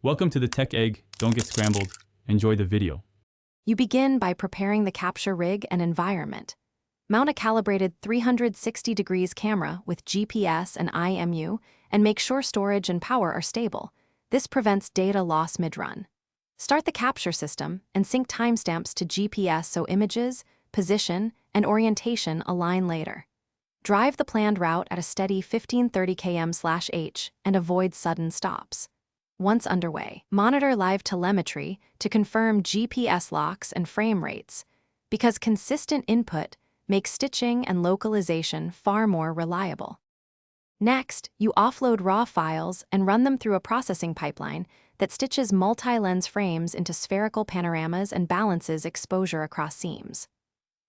Welcome to the Tech Egg. Don't get scrambled. Enjoy the video. You begin by preparing the capture rig and environment. Mount a calibrated 360 degrees camera with GPS and IMU and make sure storage and power are stable. This prevents data loss mid-run. Start the capture system and sync timestamps to GPS so images, position, and orientation align later. Drive the planned route at a steady 15-30 km/h and avoid sudden stops. Once underway, monitor live telemetry to confirm GPS locks and frame rates, because consistent input makes stitching and localization far more reliable. Next, you offload raw files and run them through a processing pipeline that stitches multi-lens frames into spherical panoramas and balances exposure across seams.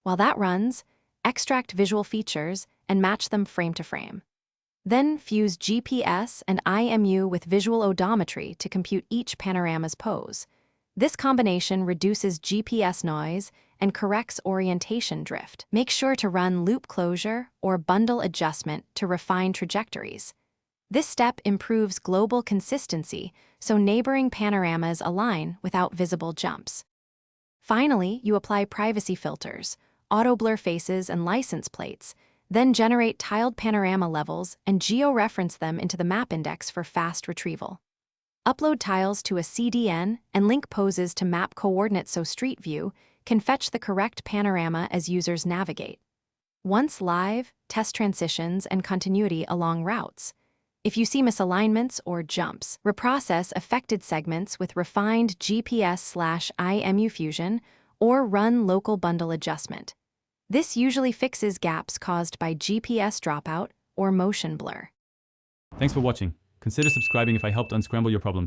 While that runs, extract visual features and match them frame to frame. Then fuse GPS and IMU with visual odometry to compute each panorama's pose. This combination reduces GPS noise and corrects orientation drift. Make sure to run loop closure or bundle adjustment to refine trajectories. This step improves global consistency so neighboring panoramas align without visible jumps. Finally, you apply privacy filters, auto-blur faces and license plates, then generate tiled panorama levels and geo-reference them into the map index for fast retrieval. Upload tiles to a CDN and link poses to map coordinates so Street View can fetch the correct panorama as users navigate. Once live, test transitions and continuity along routes. If you see misalignments or jumps, reprocess affected segments with refined GPS/IMU fusion or run local bundle adjustment. This usually fixes gaps caused by GPS dropout or motion blur. Thanks for watching. Consider subscribing if I helped unscramble your problems.